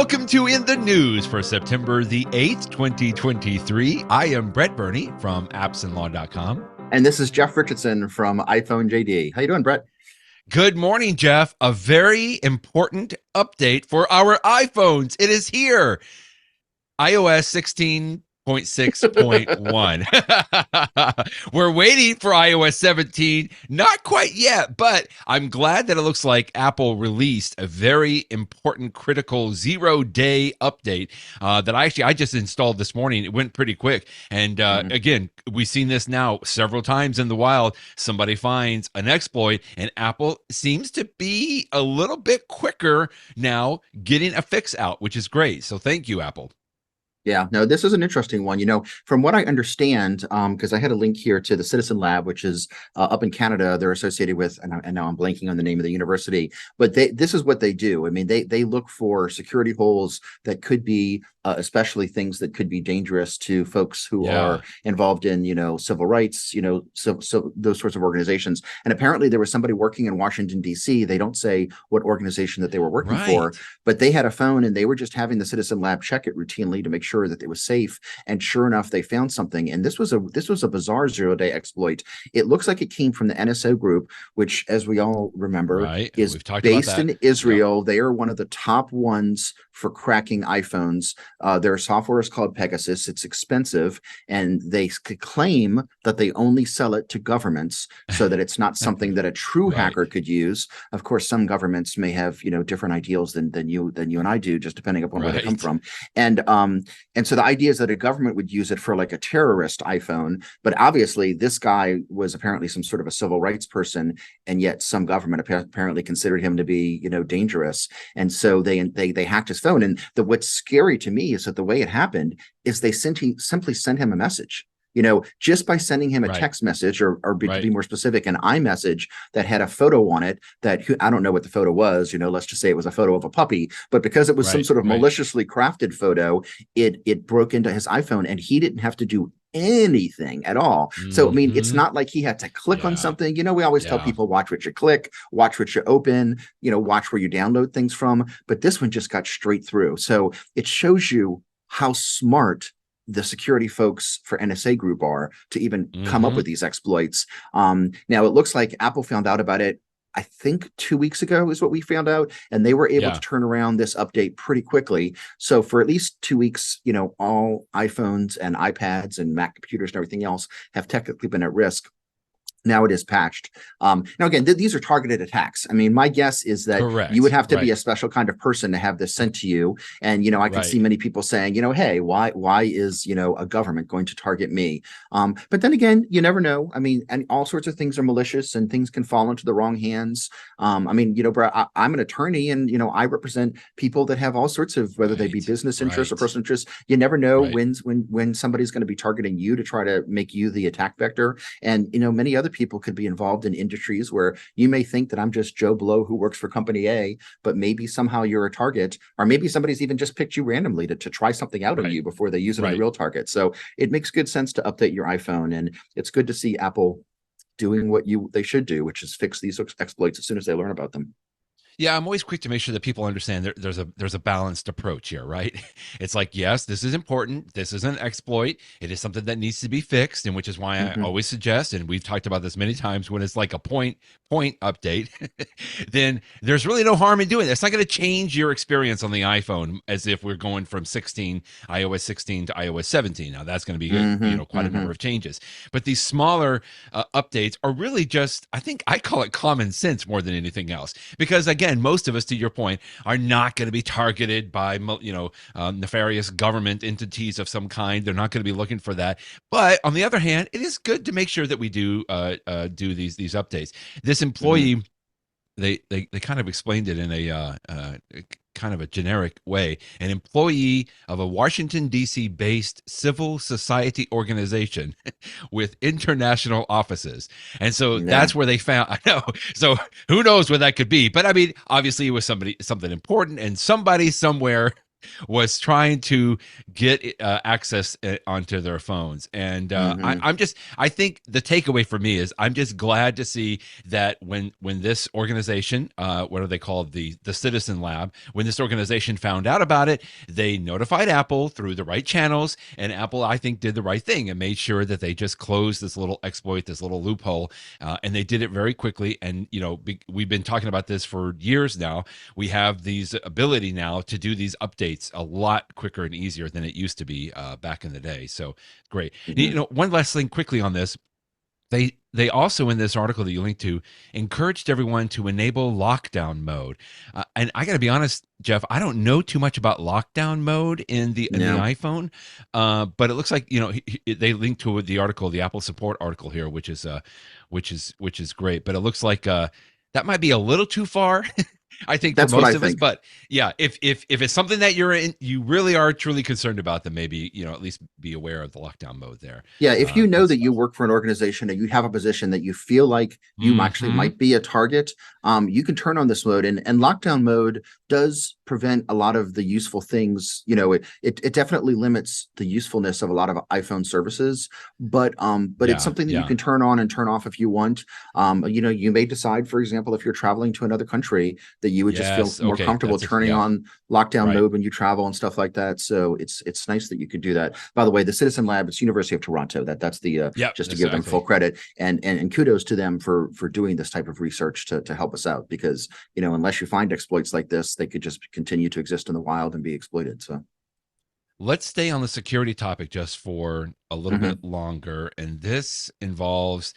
Welcome to In the News for September the 8th, 2023. I am Brett Burney from appsandlaw.com. And this is Jeff Richardson from iPhone JD. How you doing, Brett? Good morning, Jeff. A very important update for our iPhones. It is here. iOS 16.6.1. We're waiting for iOS 17. Not quite yet, but I'm glad that it looks like Apple released a very important, critical 0-day update that I just installed this morning. It went pretty quick. And again, we've seen this now several times in the wild. Somebody finds an exploit, and Apple seems to be a little bit quicker now getting a fix out, which is great. So thank you, Apple. Yeah, no, this is an interesting one. You know, from what I understand, because I had a link here to the Citizen Lab, which is up in Canada. They're associated with, and now I'm blanking on the name of the university, but this is what they do. I mean, they look for security holes that could be, especially things that could be dangerous to folks who are involved in, civil rights, so those sorts of organizations. And apparently there was somebody working in Washington, D.C. They don't say what organization that they were working for, but they had a phone and they were just having the Citizen Lab check it routinely to make sure that it was safe. And sure enough, they found something. And this was a bizarre 0-day exploit. It looks like it came from the NSO group, which, as we all remember, is based in Israel. They are one of the top ones for cracking iPhones. Their software is called Pegasus. It's expensive, and they claim that they only sell it to governments so that it's not something that a true hacker could use. Of course, some governments may have, different ideals than you and I do, just depending upon where they come from. And so the idea is that a government would use it for like a terrorist iPhone, but obviously this guy was apparently some sort of a civil rights person, and yet some government apparently considered him to be, dangerous. And so they hacked his phone. And what's scary to me is that the way it happened is they simply sent him a message. Just by sending him a text message or to be more specific, an iMessage that had a photo on it that I don't know what the photo was, let's just say it was a photo of a puppy, but because it was some sort of maliciously crafted photo, it broke into his iPhone and he didn't have to do anything at all. So, I mean, it's not like he had to click on something. We always tell people, watch what you click, watch what you open, watch where you download things from. But this one just got straight through. So it shows you how smart the security folks for NSA Group are to even come up with these exploits. Now, it looks like Apple found out about it, I think 2 weeks ago is what we found out, and they were able to turn around this update pretty quickly. So for at least 2 weeks, all iPhones and iPads and Mac computers and everything else have technically been at risk. Now it is patched. Now, again, these are targeted attacks. I mean, my guess is that you would have to be a special kind of person to have this sent to you. And, I can see many people saying, hey, why is, a government going to target me? But then again, you never know. I mean, and all sorts of things are malicious and things can fall into the wrong hands. I mean, bro, I'm an attorney and, I represent people that have all sorts of, whether they be business interests or personal interests. You never know when somebody's going to be targeting you to try to make you the attack vector. And, many other people could be involved in industries where you may think that I'm just Joe Blow who works for company A, but maybe somehow you're a target, or maybe somebody's even just picked you randomly to try something out on you before they use it on the real target. So it makes good sense to update your iPhone, and it's good to see Apple doing what they should do, which is fix these exploits as soon as they learn about them. Yeah, I'm always quick to make sure that people understand there's a balanced approach here, right? It's like, yes, this is important. This is an exploit. It is something that needs to be fixed, and which is why I always suggest, and we've talked about this many times, when it's like a point update, then there's really no harm in doing it. It's not going to change your experience on the iPhone as if we're going from iOS 16 to iOS 17. Now that's going to be quite a number of changes. But these smaller updates are really just, I think I call it common sense more than anything else, because again, most of us, to your point, are not going to be targeted by, nefarious government entities of some kind. They're not going to be looking for that. But on the other hand, it is good to make sure that we do these updates. This employee, they kind of explained it in a kind of a generic way. An employee of a Washington, D.C. based civil society organization with international offices. And so that's where they found, I know. So who knows what that could be? But I mean, obviously it was something important, and somebody somewhere was trying to get access onto their phones. And Hmm. I think the takeaway for me is I'm just glad to see that when this organization, what are they called, the Citizen Lab, when this organization found out about it, they notified Apple through the right channels, and Apple, I think, did the right thing and made sure that they just closed this little exploit, this little loophole, and they did it very quickly. And we've been talking about this for years now. We have these ability now to do these updates a lot quicker and easier than it used to be back in the day. So great. Hmm. One last thing quickly on this. They also, in this article that you linked to, encouraged everyone to enable lockdown mode. And I got to be honest, Jeff, I don't know too much about lockdown mode in the No, iPhone, but it looks like they linked to the article, the Apple support article here, which is great. But it looks like that might be a little too far. I think for that's what I most of us, think. but yeah, if it's something that you really are truly concerned about, then maybe at least be aware of the lockdown mode there. Yeah, if you know Good that you stuff. work for an organization and you have a position that you feel like you actually Hmm. might be a target, you can turn on this mode. And lockdown mode does prevent a lot of the useful things. It definitely limits the usefulness of a lot of iPhone services, but it's Yeah, something that you yeah. can turn on and turn off if you want. You may decide, for example, if you're traveling to another country, that you would just feel Yes. more Okay. comfortable turning Yeah. on lockdown Right. mode when you travel and stuff like that. So it's nice that you could do that. By the way, the Citizen Lab, it's University of Toronto. That's the Yep. just to give them full Exactly. credit, and kudos to them for doing this type of research to help us out, because unless you find exploits like this, they could just continue to exist in the wild and be exploited. So. Let's stay on the security topic just for a little bit Hmm. longer, and this involves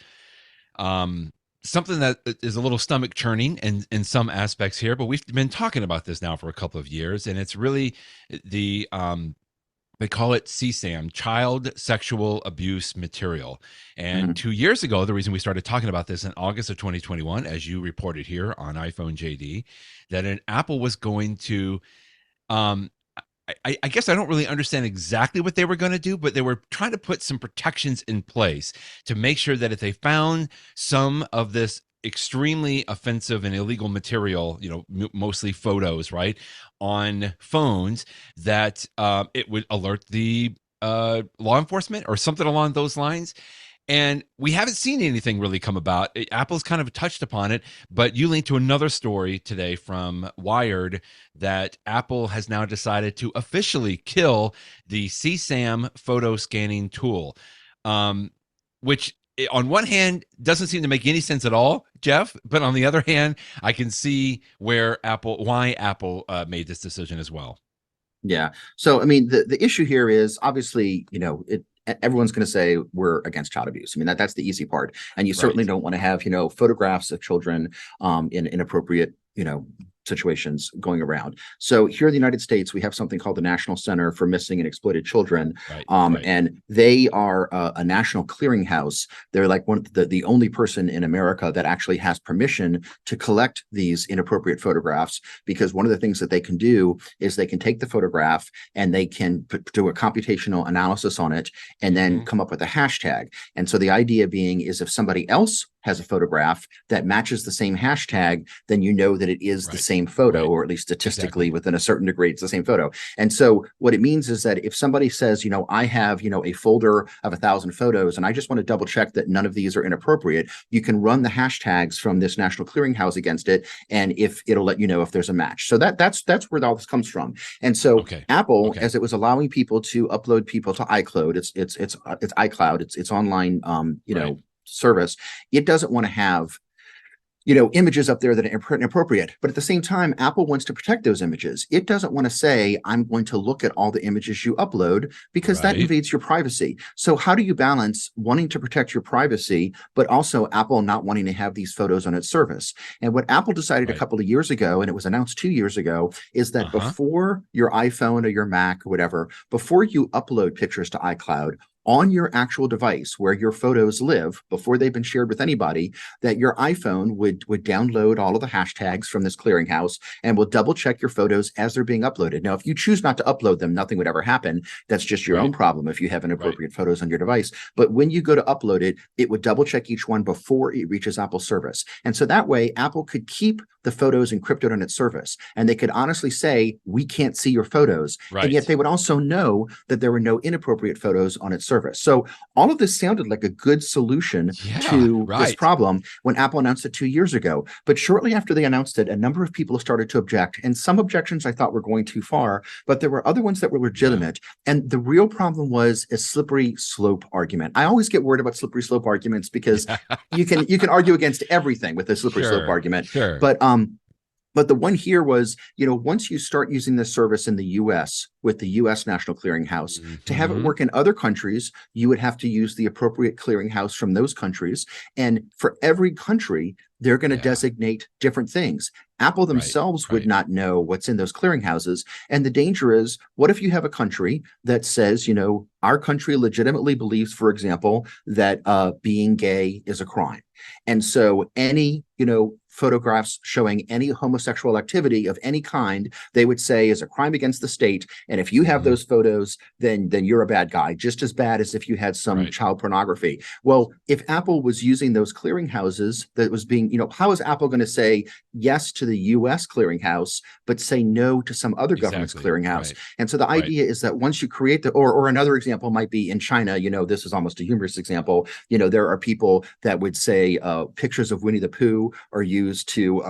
um, something that is a little stomach churning in some aspects here. But we've been talking about this now for a couple of years, and it's really the they call it CSAM, child sexual abuse material. And Hmm. 2 years ago, the reason we started talking about this in August of 2021, as you reported here on iPhone JD, that an Apple was going to, um, I guess I don't really understand exactly what they were going to do, but they were trying to put some protections in place to make sure that if they found some of this extremely offensive and illegal material, mostly photos, right, on phones, that it would alert the law enforcement or something along those lines. And we haven't seen anything really come about. Apple's kind of touched upon it, but you linked to another story today from Wired that Apple has now decided to officially kill the CSAM photo scanning tool, which on one hand doesn't seem to make any sense at all, Jeff, but on the other hand, I can see why Apple made this decision as well. Yeah. So, I mean, the issue here is obviously, everyone's going to say we're against child abuse. I mean, that's the easy part. And you certainly Right. don't want to have, photographs of children in inappropriate, situations going around. So here in the United States, we have something called the National Center for Missing and Exploited Children. Right. Right. And they are a national clearinghouse. They're like one of the only person in America that actually has permission to collect these inappropriate photographs, because one of the things that they can do is they can take the photograph and they can do a computational analysis on it and then Hmm. come up with a hashtag. And so the idea being is if somebody else has a photograph that matches the same hashtag, then you know that it is the Right. same photo, Right. or at least statistically Exactly. within a certain degree, it's the same photo. And so what it means is that if somebody says, I have, a folder of 1,000 photos, and I just want to double check that none of these are inappropriate, you can run the hashtags from this national clearinghouse against it, and if it'll let you know if there's a match. So that's where all this comes from. And so Okay. Apple, Okay. as it was allowing people to upload people to iCloud, it's iCloud, it's online, Right. service, it doesn't want to have images up there that are inappropriate. But at the same time, Apple wants to protect those images. It doesn't want to say, I'm going to look at all the images you upload, because that Right. invades your privacy. So how do you balance wanting to protect your privacy, but also Apple not wanting to have these photos on its service? And what Apple decided a Right. couple of years ago, and it was announced 2 years ago, is that Uh-huh. before your iPhone or your Mac or whatever, before you upload pictures to iCloud, on your actual device where your photos live before they've been shared with anybody, that your iPhone would download all of the hashtags from this clearinghouse and will double check your photos as they're being uploaded. Now, if you choose not to upload them, nothing would ever happen. That's just your own problem if you have inappropriate photos on your device. But when you go to upload it, it would double check each one before it reaches Apple's service. And so that way, Apple could keep the photos encrypted on its service. And they could honestly say, we can't see your photos. Right. And yet they would also know that there were no inappropriate photos on its service. So all of this sounded like a good solution to this problem when Apple announced it 2 years ago. But shortly after they announced it, a number of people started to object. And some objections I thought were going too far, but there were other ones that were legitimate. And the real problem was a slippery slope argument. I always get worried about slippery slope arguments because you can argue against everything with a slippery slope argument. But the one here was, once you start using this service in the US with the US National Clearinghouse, to have it work in other countries, you would have to use the appropriate clearinghouse from those countries. And for every country, they're going to designate different things. Apple themselves would not know what's in those clearinghouses. And the danger is, what if you have a country that says, our country legitimately believes, for example, that being gay is a crime. And so any, photographs showing any homosexual activity of any kind, they would say is a crime against the state. And if you have those photos, then you're a bad guy, just as bad as if you had some child pornography. Well, if Apple was using those clearinghouses that was being, how is Apple going to say yes to the US clearinghouse, but say no to some other government's clearinghouse? And so the idea is that once you create or another example might be in China, this is almost a humorous example. There are people that would say pictures of Winnie the Pooh are used to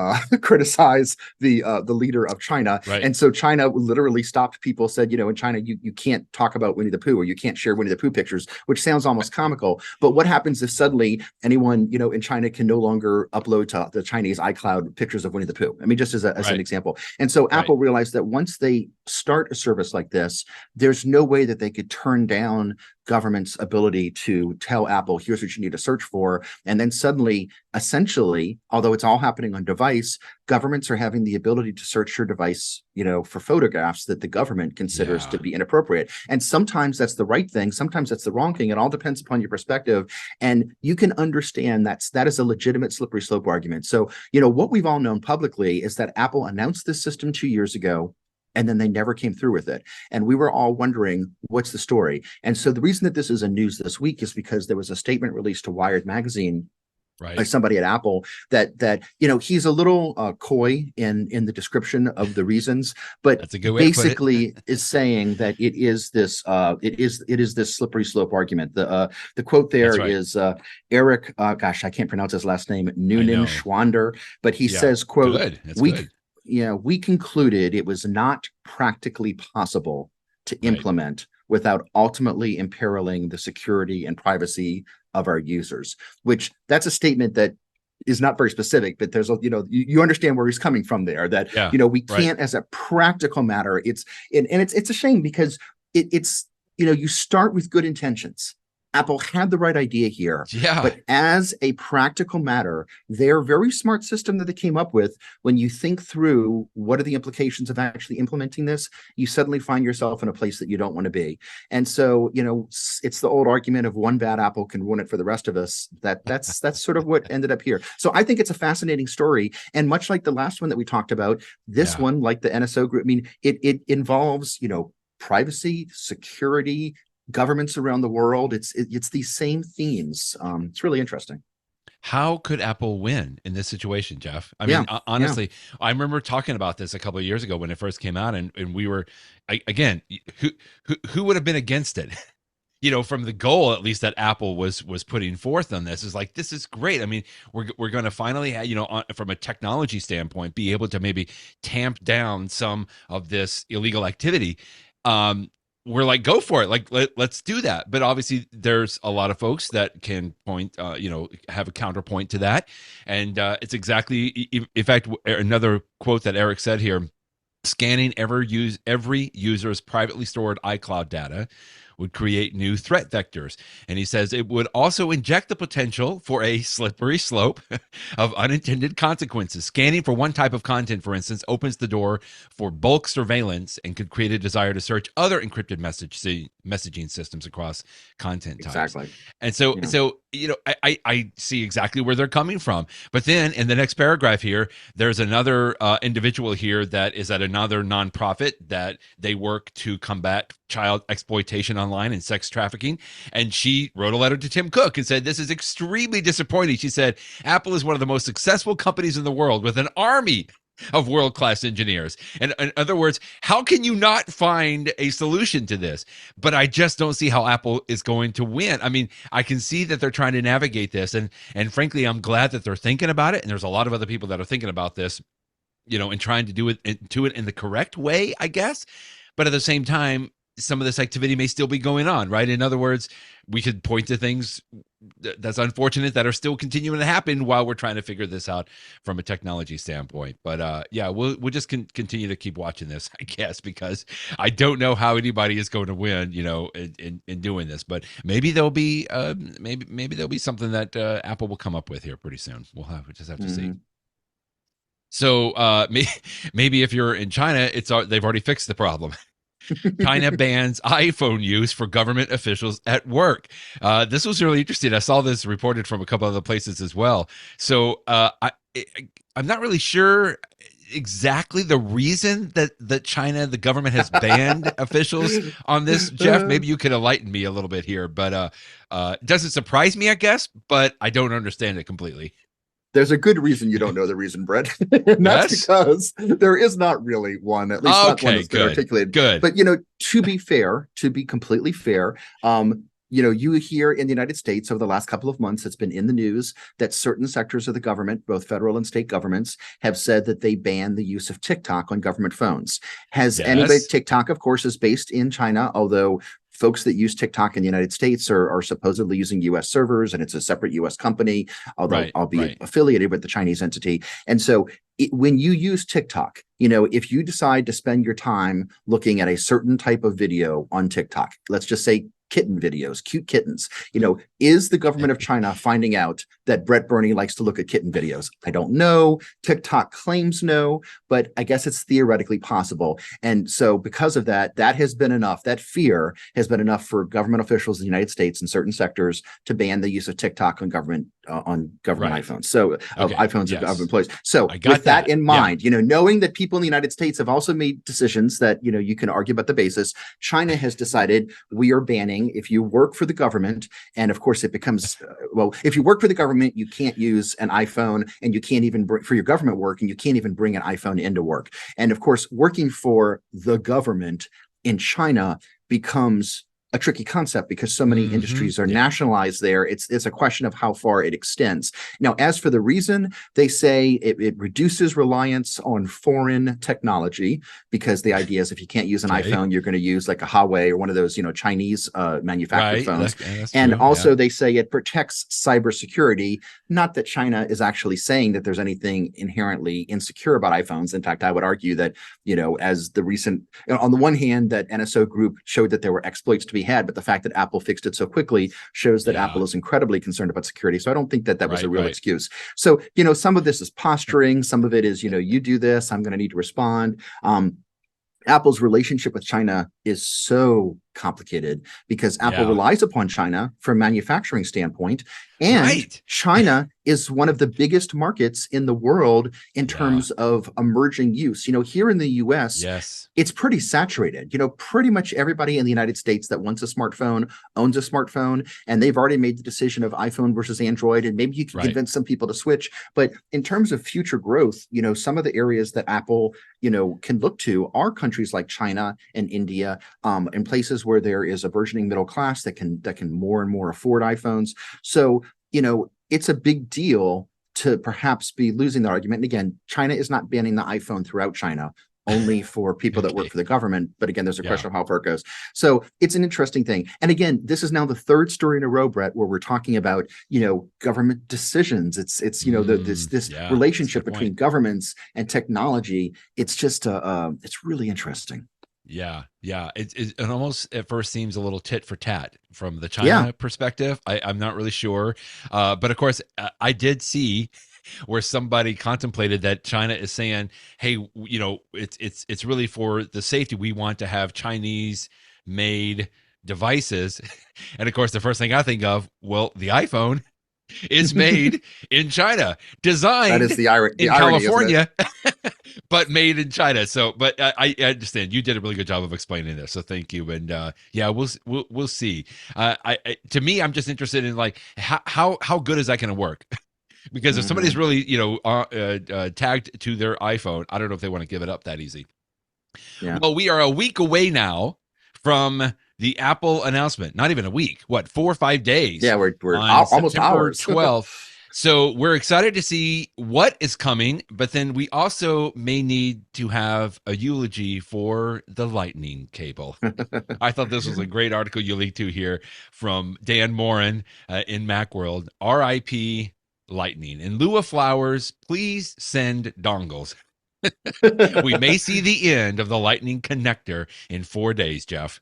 criticize the leader of China. And so China literally stopped people, said, in China, you can't talk about Winnie the Pooh, or you can't share Winnie the Pooh pictures, which sounds almost comical. But what happens if suddenly anyone, in China can no longer upload to the Chinese iCloud pictures of Winnie the Pooh? I mean, just as an example. And so Apple realized that once they start a service like this, there's no way that they could turn down government's ability to tell Apple, here's what you need to search for. And then suddenly, essentially, although it's all happening on device, governments are having the ability to search your device, for photographs that the government considers to be inappropriate. And sometimes that's the right thing. Sometimes that's the wrong thing. It all depends upon your perspective. And you can understand that is a legitimate slippery slope argument. So, what we've all known publicly is that Apple announced this system 2 years ago, and then they never came through with it. And we were all wondering, what's the story? And so the reason that this is a news this week is because there was a statement released to Wired magazine by somebody at Apple that he's a little coy in the description of the reasons, but that's a good way basically to put it. Is saying that it is this this slippery slope argument. The quote there is Eric, gosh, I can't pronounce his last name, Newman Schwander, but he says, quote, we concluded it was not practically possible to implement without ultimately imperiling the security and privacy of our users, which that's a statement that is not very specific, but there's you understand where he's coming from there, that we can't as a practical matter. It's a shame because it's you start with good intentions. Apple had the right idea here, but as a practical matter, their very smart system that they came up with, when you think through what are the implications of actually implementing this, you suddenly find yourself in a place that you don't want to be. And so, it's the old argument of one bad apple can ruin it for the rest of us. That's sort of what ended up here. So I think it's a fascinating story. And much like the last one that we talked about, this one, like the NSO group, I mean, it involves, privacy, security, governments around the world. It's these same themes. It's really interesting. How could Apple win in this situation, Jeff? I mean, honestly, I remember talking about this a couple of years ago when it first came out, and we were, again, who would have been against it? From the goal, at least, that Apple was putting forth on this, is like, this is great. I mean, we're going to finally, from a technology standpoint, be able to maybe tamp down some of this illegal activity. We're like, go for it. Like, let's do that. But obviously there's a lot of folks that can point, have a counterpoint to that. And it's exactly, in fact, another quote that Eric said here, scanning every user's privately stored iCloud data would create new threat vectors. And he says it would also inject the potential for a slippery slope of unintended consequences. Scanning for one type of content, for instance, opens the door for bulk surveillance and could create a desire to search other encrypted messaging systems across content types. Exactly. And so, Yeah. so I see exactly where they're coming from. But then in the next paragraph here, there's another individual here that is at another nonprofit that they work to combat child exploitation online and sex trafficking. And she wrote a letter to Tim Cook and said, "This is extremely disappointing." She said, "Apple is one of the most successful companies in the world with an army of world-class engineers. And in other words, how can you not find a solution to this?" But I just don't see how Apple is going to win. I mean, I can see that they're trying to navigate this, and frankly, I'm glad that they're thinking about it. And there's a lot of other people that are thinking about this, and trying to do it in the correct way, I guess. But at the same time, some of this activity may still be going on, right? In other words, we could point to things that's unfortunate that are still continuing to happen while we're trying to figure this out from a technology standpoint. But yeah, we'll just continue to keep watching this, I guess, because I don't know how anybody is going to win, in doing this. But maybe there'll be maybe there'll be something that Apple will come up with here pretty soon. We'll just have to see. So maybe if you're in China, they've already fixed the problem. China bans iPhone use for government officials at work. This was really interesting. I saw this reported from a couple other places as well. So I'm not really sure exactly the reason that China, the government, has banned officials on this. Jeff, maybe you could enlighten me a little bit here. But it doesn't surprise me, I guess, but I don't understand it completely. There's a good reason you don't know the reason, Brett. And that's because there is not really one, at least not one that's been articulated. Good. But, to be fair, to be completely fair, you hear in the United States over the last couple of months, it's been in the news that certain sectors of the government, both federal and state governments, have said that they ban the use of TikTok on government phones. TikTok, of course, is based in China, although folks that use TikTok in the United States are supposedly using U.S. servers, and it's a separate U.S. company, although albeit affiliated with the Chinese entity. And so when you use TikTok, if you decide to spend your time looking at a certain type of video on TikTok, let's just say kitten videos, cute kittens, is the government of China finding out that Brett Burney likes to look at kitten videos? I don't know. TikTok claims no, but I guess it's theoretically possible. And so because of that, that has been enough. That fear has been enough for government officials in the United States in certain sectors to ban the use of TikTok on government iPhones. So iPhones of government employees. So with that in mind, knowing that people in the United States have also made decisions that, you can argue about the basis, China has decided we are banning, if you work for the government, and of course it becomes, if you work for the government, you can't use an iPhone, and you can't even for your government work, and you can't even bring an iPhone into work. And of course, working for the government in China becomes a tricky concept because so many industries are nationalized there. It's a question of how far it extends. Now, as for the reason, they say it reduces reliance on foreign technology, because the idea is if you can't use an iPhone, you're going to use like a Huawei or one of those, Chinese manufactured phones. And also they say it protects cybersecurity. Not that China is actually saying that there's anything inherently insecure about iPhones. In fact, I would argue that, as the recent, on the one hand, that NSO Group showed that there were exploits to be had, but the fact that Apple fixed it so quickly shows that Apple is incredibly concerned about security. So I don't think that was a real excuse. So, some of this is posturing. Some of it is, you do this, I'm going to need to respond. Apple's relationship with China is so complicated because Apple relies upon China from a manufacturing standpoint. And China is one of the biggest markets in the world in terms of emerging use. Here in the US, it's pretty saturated. Pretty much everybody in the United States that wants a smartphone owns a smartphone, and they've already made the decision of iPhone versus Android, and maybe you can convince some people to switch. But in terms of future growth, some of the areas that Apple, can look to are countries like China and India, and places where there is a burgeoning middle class that can more and more afford iPhones. So, it's a big deal to perhaps be losing the argument. And again, China is not banning the iPhone throughout China, only for people that work for the government. But again, there's a question of how far it goes. So it's an interesting thing. And again, this is now the third story in a row, Brett, where we're talking about, government decisions. It's this relationship between governments and technology. It's just, it's really interesting. Yeah, yeah. It almost at first seems a little tit for tat from the Yeah. China perspective. I'm not really sure, but of course, I did see where somebody contemplated that China is saying, "Hey, it's really for the safety. We want to have Chinese made devices," and of course, the first thing I think of, well, the iPhone is made in China, That is designed the in irony, isn't it? California, but made in China. So, but I understand you did a really good job of explaining this. So, thank you. And yeah, we'll see. To me, I'm just interested in like how good is that going to work? Because if somebody's Hmm. really tagged to their iPhone, I don't know if they want to give it up that easy. Yeah. Well, we are a week away now from the Apple announcement. Not even a week. What, 4 or 5 days Yeah, we're on almost September hours. 12th. So we're excited to see what is coming, but then we also may need to have a eulogy for the lightning cable. I thought this was a great article you linked to here from Dan Moren in Macworld. RIP Lightning. In lieu of flowers, please send dongles. We may see the end of the lightning connector in 4 days, Jeff.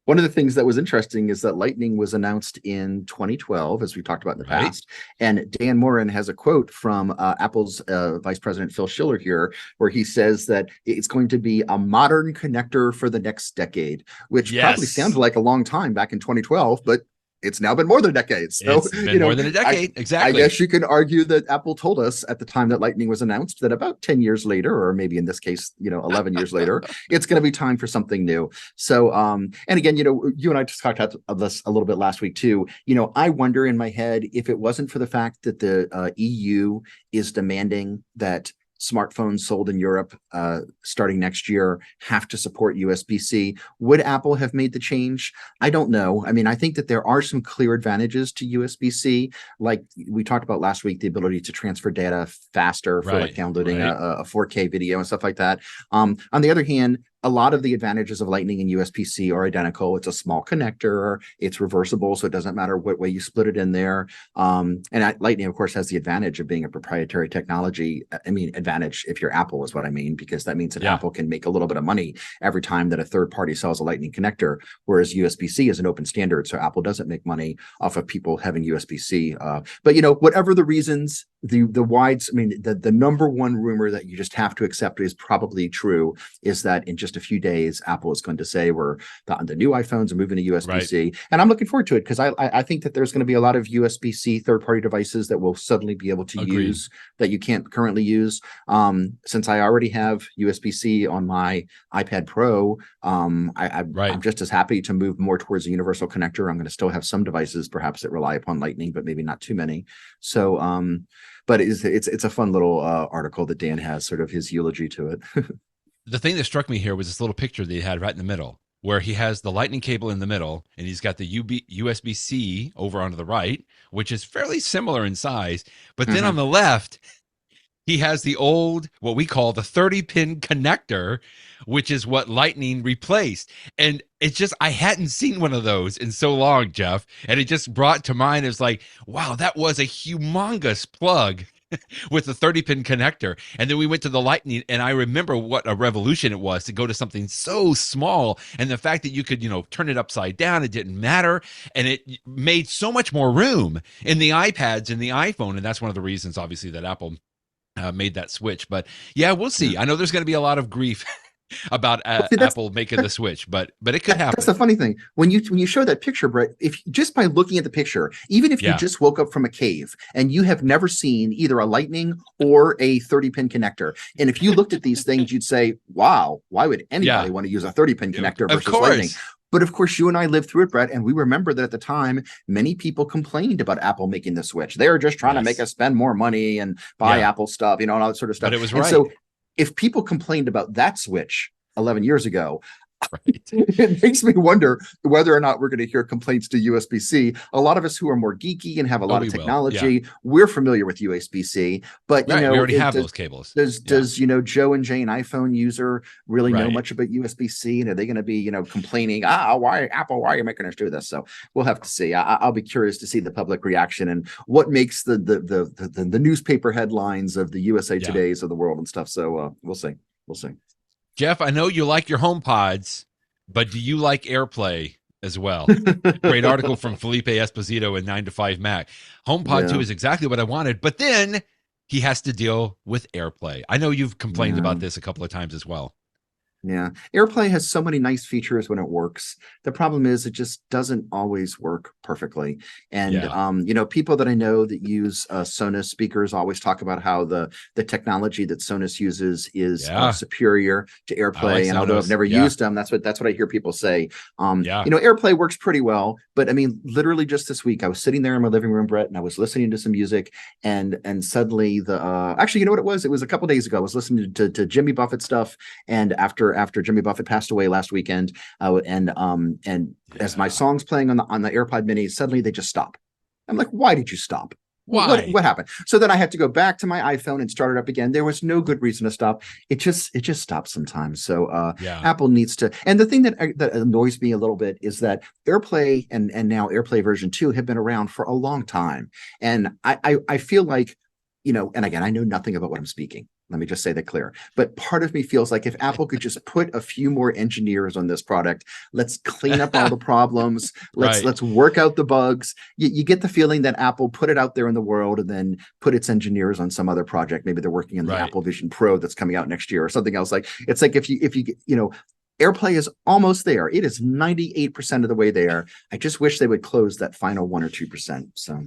One of the things that was interesting is that Lightning was announced in 2012, as we talked about in the Right? past. And Dan Moren has a quote from Apple's Vice President Phil Schiller here, where he says that it's going to be a modern connector for the next decade, which probably sounded Yes. like a long time back in 2012, but it's now been more than a decade. So, It's been more than a decade. I Exactly. guess you can argue that Apple told us at the time that Lightning was announced that about 10 years later, or maybe in this case, 11 years later, it's going to be time for something new. So, and again, you and I just talked about this a little bit last week too. I wonder in my head if it wasn't for the fact that the EU is demanding that smartphones sold in Europe starting next year have to support USB-C. Would Apple have made the change? I don't know. I mean, I think that there are some clear advantages to USB-C, like we talked about last week, the ability to transfer data faster for like Right. downloading Right. a 4K video and stuff like that. On the other hand, a lot of the advantages of Lightning and USB-C are identical. It's a small connector. It's reversible, so it doesn't matter what way you split it in there. Lightning, of course, has the advantage of being a proprietary technology. I mean, advantage if you're Apple is what I mean, because that means that Yeah. Apple can make a little bit of money every time that a third party sells a Lightning connector, whereas USB-C is an open standard, so Apple doesn't make money off of people having USB-C. But whatever the reasons, the number one rumor that you just have to accept is probably true is that in just a few days, Apple is going to say the new iPhones are moving to USB-C, Right. and I'm looking forward to it because I think that there's going to be a lot of USB-C third-party devices that will suddenly be able to Agreed. use that you can't currently use. Since I already have USB-C on my iPad Pro, Right. I'm just as happy to move more towards a universal connector. I'm going to still have some devices perhaps that rely upon Lightning, but maybe not too many. So, but it's a fun little article that Dan has, sort of his eulogy to it. The thing that struck me here was this little picture that he had right in the middle, where he has the lightning cable in the middle and he's got the USB-C over on the right, which is fairly similar in size. But then on Mhm. the left, he has the old, what we call the 30-pin connector, which is what Lightning replaced. And it's just, I hadn't seen one of those in so long, Jeff. And it just brought to mind, it's like, wow, that was a humongous plug with the 30-pin connector. And then we went to the Lightning, and I remember what a revolution it was to go to something so small. And the fact that you could, turn it upside down, it didn't matter. And it made so much more room in the iPads and the iPhone. And that's one of the reasons, obviously, that Apple made that switch. But yeah, we'll Yeah. see. I know there's going to be a lot of grief about Well, see, Apple making the switch, but it could that's happen. the funny thing. When you show that picture, Brett, if just by looking at the picture, even if you Yeah, just woke up from a cave and you have never seen either a Lightning or a 30-pin connector, and if you looked at these things, you'd say, "Wow, why would anybody yeah, want to use a 30-pin connector of versus Lightning?" course. But of course, you and I lived through it, Brett, and we remember that at the time, many people complained about Apple making the switch. They're just trying to make Yes, us spend more money and buy yeah, Apple stuff, and all that sort of but stuff. it was And right. so, if people complained about that switch 11 years ago, Right. it makes me wonder whether or not we're going to hear complaints to USB-C. A lot of us who are more geeky and have a Oh, lot of we will. Yeah. technology, we're familiar with USB-C, but Right. We already have those cables. Yeah. does Joe and Jane iPhone user really know Right. much about USB-C? And are they going to be complaining, why Apple, why are you making us do this? So we'll have to see. I'll be curious to see the public reaction and what makes the newspaper headlines of the USA Yeah. Today's of the world and stuff. So we'll see. Jeff, I know you like your HomePods, but do you like AirPlay as well? Great article from Felipe Espósito in 9 to 5 Mac. HomePod 2 Yeah, is exactly what I wanted, but then he has to deal with AirPlay. I know you've complained yeah. about this a couple of times as well. Yeah. AirPlay has so many nice features when it works. The problem is it just doesn't always work perfectly. And Yeah. people that I know that use Sonos speakers always talk about how the technology that Sonos uses is Yeah. superior to I like AirPlay. And although I've Sonos. never Yeah. used them, that's what I hear people say. Yeah. AirPlay works pretty well, but I mean, literally just this week, I was sitting there in my living room, Brett, and I was listening to some music, and suddenly the actually, you know what it was? It was a couple days ago. I was listening to Jimmy Buffett stuff, and after Jimmy Buffett passed away last weekend, and as my Yeah. song's playing on the AirPod Mini, suddenly they just stop. I'm like, why did you stop? What Why? happened? So then I had to go back to my iPhone and start it up again. There was no good reason to stop. It just stops sometimes. So Yeah. Apple needs to. And the thing that annoys me a little bit is that AirPlay and now AirPlay version 2 have been around for a long time, and I feel like, and again, I know nothing about what I'm speaking. Let me just say that clear. But part of me feels like if Apple could just put a few more engineers on this product, let's clean up all the problems. Let's Right. let's work out the bugs. You get the feeling that Apple put it out there in the world and then put its engineers on some other project. Maybe they're working on the Right. Apple Vision Pro that's coming out next year or something else. Like it's like if you AirPlay is almost there. It is 98% of the way there. I just wish they would close that final 1 or 2%. So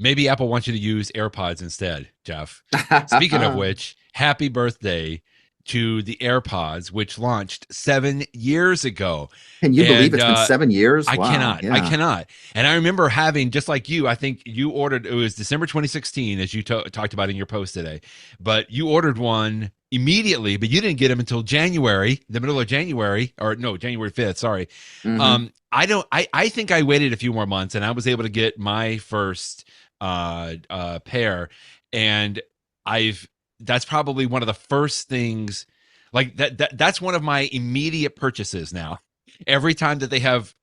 Maybe Apple wants you to use AirPods instead, Jeff. Speaking of which, happy birthday to the AirPods, which launched 7 years ago. can you believe And it's been 7 years? I Wow. cannot. I Yeah. cannot. And I remember having, just like you, I think you ordered, it was December 2016, as you talked about in your post today, but you ordered one immediately, but you didn't get them until January, the middle of January, or no, January 5th. Sorry. Hmm. I think I waited a few more months and I was able to get my first pair. And I've, that's probably one of the first things like that's one of my immediate purchases now. Every time that they have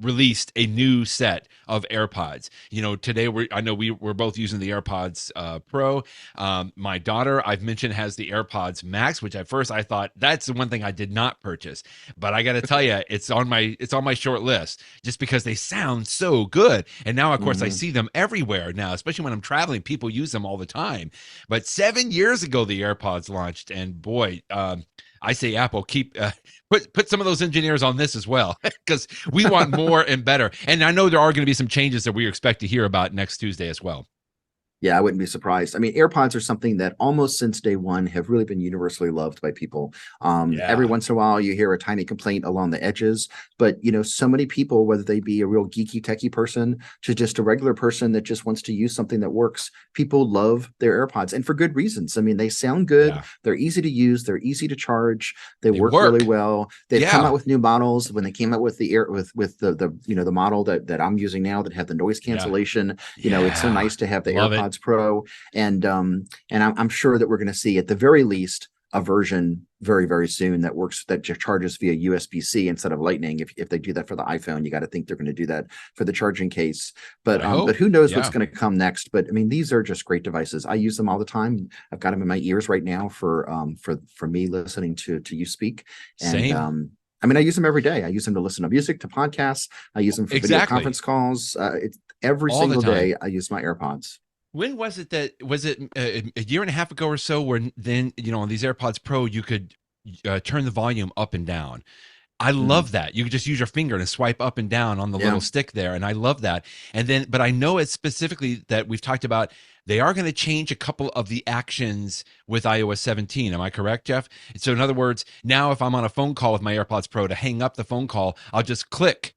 released a new set of AirPods, today I know we're both using the AirPods Pro. My daughter, I've mentioned, has the AirPods Max, which at first I thought that's the one thing I did not purchase, but I got to tell you, it's on my short list just because they sound so good. And now, of course, I Hmm. see them everywhere now, especially when I'm traveling. People use them all the time. But 7 years ago, the AirPods launched, and boy, I say Apple, keep put some of those engineers on this as well, because we want more and better. And I know there are going to be some changes that we expect to hear about next Tuesday as well. Yeah, I wouldn't be surprised. I mean, AirPods are something that almost since day one have really been universally loved by people. Every Yeah. once in a while, you hear a tiny complaint along the edges, but so many people, whether they be a real geeky techie person to just a regular person that just wants to use something that works, people love their AirPods, and for good reasons. I mean, they sound good, Yeah. they're easy to use, they're easy to charge, they They work really work. well. They've come Yeah. out with new models. When they came out with the air with the model that I'm using now that have the noise Yeah. cancellation, it's so Yeah. nice to have the Love it. AirPods Pro. And I'm sure that we're going to see at the very least a version very, very soon that charges via USB-C instead of Lightning. If they do that for the iPhone, you got to think they're going to do that for the charging case. But I but hope. who knows what's Yeah. going to come next? But I mean, these are just great devices. I use them all the time. I've got them in my ears right now for me listening to you speak. And Same. I mean, I use them every day. I use them to listen to music, to podcasts. I use them for video Exactly. conference calls. It's every All the single time. day I use my AirPods. When was it a year and a half ago or so where then, on these AirPods Pro, you could turn the volume up and down. I Mhm. love that. You could just use your finger and swipe up and down on the Yeah. little stick there. And I love that. And then, but I know it's specifically that we've talked about they are going to change a couple of the actions with iOS 17. Am I correct, Jeff? So in other words, now if I'm on a phone call with my AirPods Pro to hang up the phone call, I'll just click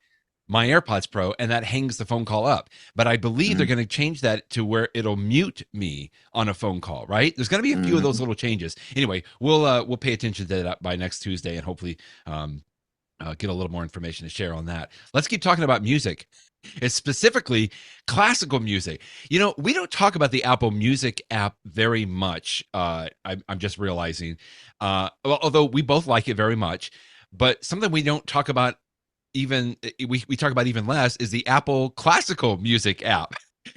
my AirPods Pro and that hangs the phone call up. But I believe they're Mhm. going to change that to where it'll mute me on a phone call, right? There's going to be a few of those Mhm. little changes. Anyway, we'll pay attention to that by next Tuesday and hopefully get a little more information to share on that. Let's keep talking about music. It's specifically classical music. We don't talk about the Apple Music app very much. I'm just realizing, although we both like it very much, but something we don't talk about even we talk about even less is the Apple classical music app.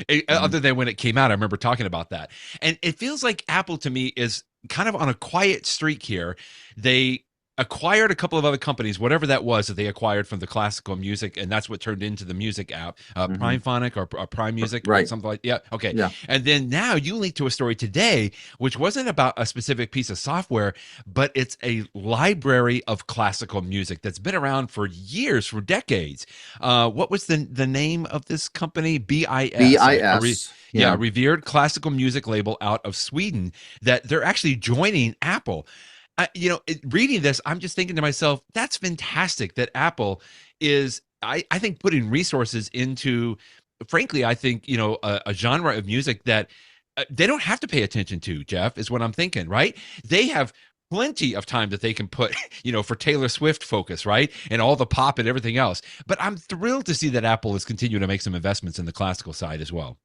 Mhm. Other than when it came out, I remember talking about that. And it feels like Apple to me is kind of on a quiet streak here. They acquired a couple of other companies, whatever that was that they acquired from the classical music, and that's what turned into the music app, Hmm. Prime Phonic or Prime Music, Right. something like yeah, okay. Yeah. And then now you link to a story today, which wasn't about a specific piece of software, but it's a library of classical music that's been around for years, for decades. What was the name of this company? BIS, BIS. yeah, a Yeah. revered classical music label out of Sweden that they're actually joining Apple. Reading this, I'm just thinking to myself, that's fantastic that Apple is, I think, putting resources into, frankly, I think, a genre of music that they don't have to pay attention to, Jeff, is what I'm thinking, right? They have plenty of time that they can put, for Taylor Swift focus, right? And all the pop and everything else. But I'm thrilled to see that Apple is continuing to make some investments in the classical side as well.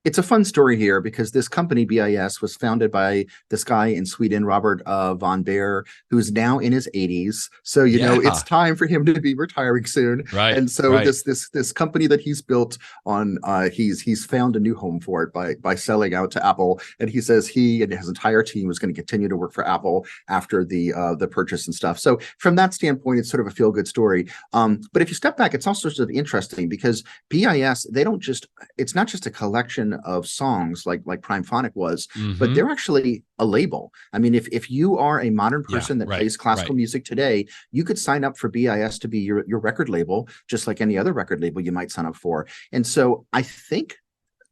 It's a fun story here because this company BIS was founded by this guy in Sweden, Robert von Baer, who's now in his 80s. So it's Yeah, time for him to be retiring soon. right, And so right. this company that he's built on, he's found a new home for it by selling out to Apple. And he says he and his entire team is going to continue to work for Apple after the purchase and stuff. So from that standpoint, it's sort of a feel good story. But if you step back, it's also sort of interesting because BIS, it's not just a collection of songs like Prime Phonic was, but Mm-hmm. they're actually a label. I mean, if you are a modern Yeah, person that right, plays classical right. music today, you could sign up for BIS to be your record label, just like any other record label you might sign up for. And so I think,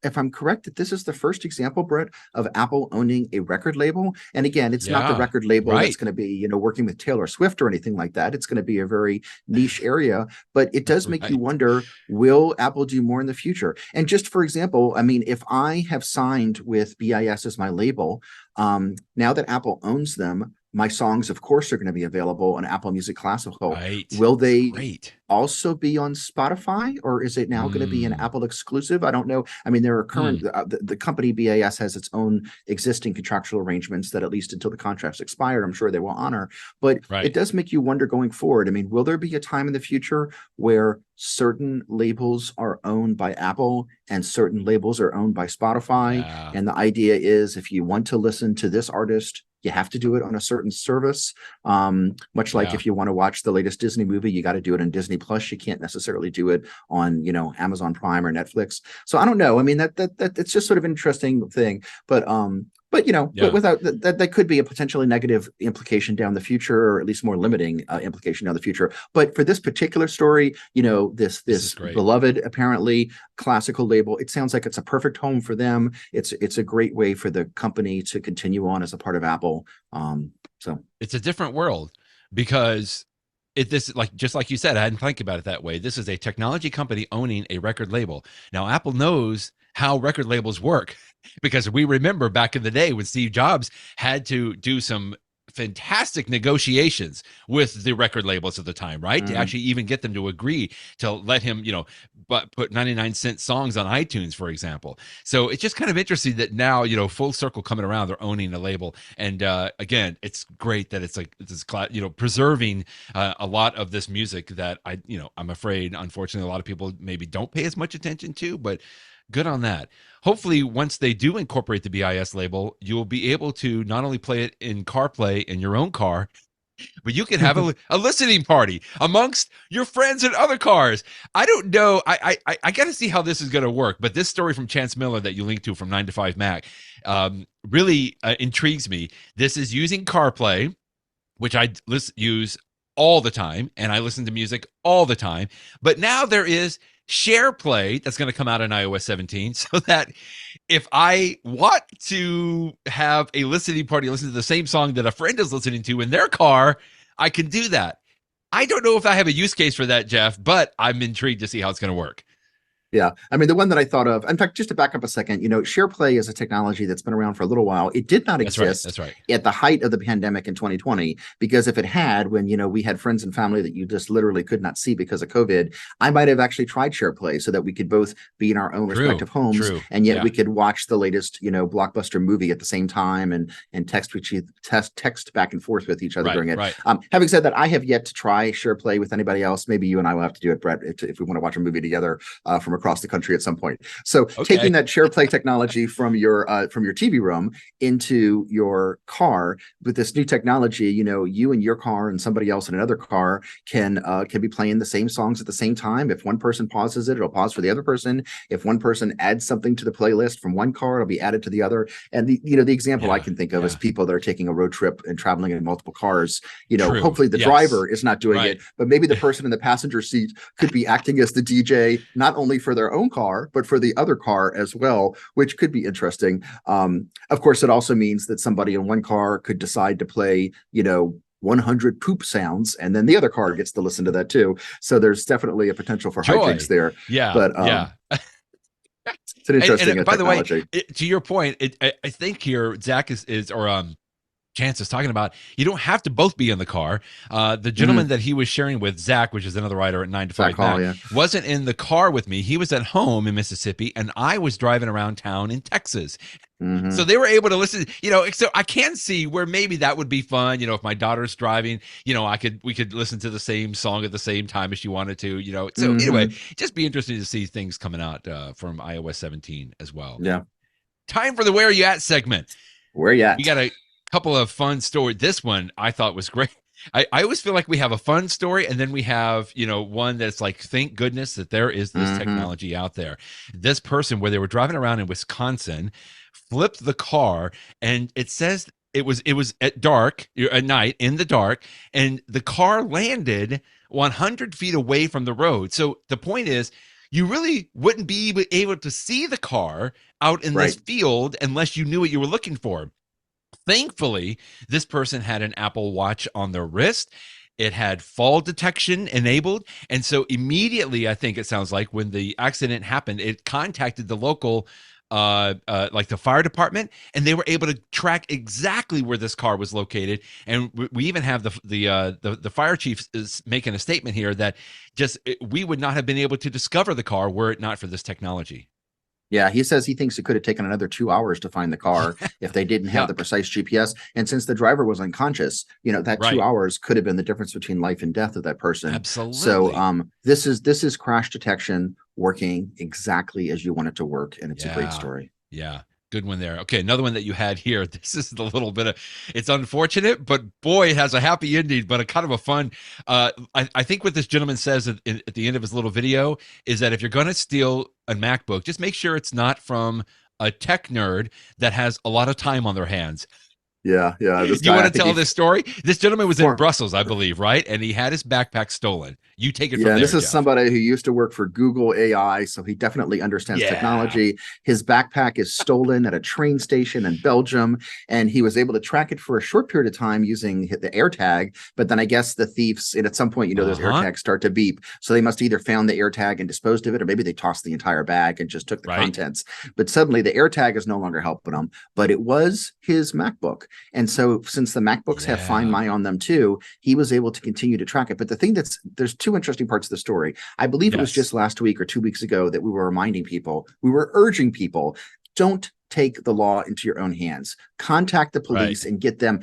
if I'm correct, that this is the first example, Brett, of Apple owning a record label. And again, it's not the Yeah, record label that's right, going to be, working with Taylor Swift or anything like that. It's going to be a very niche area, but it does make you right. wonder, will Apple do more in the future? And just for example, I mean, if I have signed with BIS as my label, now that Apple owns them, my songs, of course, are going to be available on Apple Music Classical. Right. Will That's they great. also be on Spotify, or is it now going to be an Mm, Apple exclusive? I don't know. I mean, there are hmm. the company BAS has its own existing contractual arrangements that, at least until the contract's expired, I'm sure they will honor. But it Right. does make you wonder going forward. I mean, will there be a time in the future where certain labels are owned by Apple and certain labels are owned by Spotify? Yeah. And the idea is, if you want to listen to this artist, you have to do it on a certain service. Much like Yeah. if you want to watch the latest Disney movie, you got to do it on Disney Plus. You can't necessarily do it on, Amazon Prime or Netflix. So I don't know. I mean, that it's just sort of an interesting thing. But Yeah. without that could be a potentially negative implication down the future, or at least more limiting implication down the future. But for this particular story, This is this great. beloved, apparently classical label, it sounds like it's a perfect home for them. It's a great way for the company to continue on as a part of Apple. So It's a different world because this, like, just like you said, I hadn't think about it that way. This is a technology company owning a record label. Now, Apple knows how record labels work because we remember back in the day when Steve Jobs had to do some fantastic negotiations with the record labels at the time, right? To mhm. actually even get them to agree to let him, but put 99-cent songs on iTunes, for example. So it's just kind of interesting that now, full circle coming around, they're owning a label. And again, it's great that it's like this, preserving a lot of this music that I'm afraid, unfortunately, a lot of people maybe don't pay as much attention to, but good on that. Hopefully, once they do incorporate the BIS label, you'll be able to not only play it in CarPlay in your own car, but you can have a listening party amongst your friends in other cars. I don't know. I got to see how this is going to work. But this story from Chance Miller that you linked to from 9 to 5 Mac really intrigues me. This is using CarPlay, which I use all the time, and I listen to music all the time. But now there is SharePlay that's going to come out in iOS 17, so that if I want to have a listening party, listen to the same song that a friend is listening to in their car, I can do that. I don't know if I have a use case for that, Jeff, but I'm intrigued to see how it's going to work. Yeah. I mean, the one that I thought of, in fact, just to back up a second, SharePlay is a technology that's been around for a little while. It did not That's right. exist That's right. at the height of the pandemic in 2020, because if it had, when, we had friends and family that you just literally could not see because of COVID, I might have actually tried SharePlay so that we could both be in our own True. respective homes, True. and yet Yeah. we could watch the latest, blockbuster movie at the same time, and text back and forth with each other Right. during it. Right. Having said that, I have yet to try SharePlay with anybody else. Maybe you and I will have to do it, Brett, if we want to watch a movie together from across across the country at some point. So Okay. taking that SharePlay technology from your TV room into your car with this new technology, you and your car and somebody else in another car can be playing the same songs at the same time. If one person pauses it, it'll pause for the other person. If one person adds something to the playlist from one car, it'll be added to the other. And the example I can think of is people that are taking a road trip and traveling in multiple cars. Hopefully the driver is not doing it, but maybe the person in the passenger seat could be acting as the DJ, not only for their own car, but for the other car as well, which could be interesting. Of course, it also means that somebody in one car could decide to play, 100 poop sounds, and then the other car gets to listen to that too. So there's definitely a potential for hijinks there. Yeah. But it's an interesting by technology. The way, to your point, I think here Zach is Chance is talking about, you don't have to both be in the car. The gentleman that he was sharing with, Zach, which is another writer at 9 to 5 Mac, wasn't in the car with me. He was at home in Mississippi, and I was driving around town in Texas. So they were able to listen, so I can see where maybe that would be fun. If my daughter's driving, we could listen to the same song at the same time as she wanted to, So anyway, just be interesting to see things coming out from iOS 17 as well. Yeah. Time for the Where You At segment. Where you at? We got a couple of fun stories. This one I thought was great. I always feel like we have a fun story, and then we have, one that's like, thank goodness that there is this technology out there. This person, where they were driving around in Wisconsin, flipped the car, and it says it was at night, in the dark, and the car landed 100 feet away from the road. So the point is, you really wouldn't be able to see the car out in this field unless you knew what you were looking for. Thankfully, this person had an Apple Watch on their wrist. It had fall detection enabled. And so immediately, I think it sounds like, when the accident happened, it contacted the local, like the fire department, and they were able to track exactly where this car was located. And we even have the fire chief is making a statement here that we would not have been able to discover the car were it not for this technology. Yeah, he says he thinks it could have taken another 2 hours to find the car if they didn't have the precise GPS. And since the driver was unconscious, that 2 hours could have been the difference between life and death of that person. Absolutely. So this is crash detection working exactly as you want it to work, and it's a great story. Yeah. Good one there. Okay, another one that you had here. This is a little bit of, it's unfortunate, but boy, it has a happy ending, but a kind of a fun. I think what this gentleman says at the end of his little video is that if you're going to steal a MacBook, just make sure it's not from a tech nerd that has a lot of time on their hands. Yeah. You want to tell this story? This gentleman was in Brussels, I believe, right? And he had his backpack stolen. You take it from there. Yeah, this is Jeff. somebody who used to work for Google AI, so he definitely understands technology. His backpack is stolen at a train station in Belgium, and he was able to track it for a short period of time using the AirTag. But then I guess the thieves, and at some point, those AirTags start to beep. So they must either found the AirTag and disposed of it, or maybe they tossed the entire bag and just took the contents. But suddenly the AirTag is no longer helping him, but it was his MacBook. And so since the MacBooks have Find My on them too, he was able to continue to track it. But the thing there's two interesting parts of the story. I believe it was just last week or 2 weeks ago that we were reminding people, we were urging people, don't take the law into your own hands. Contact the police and get them.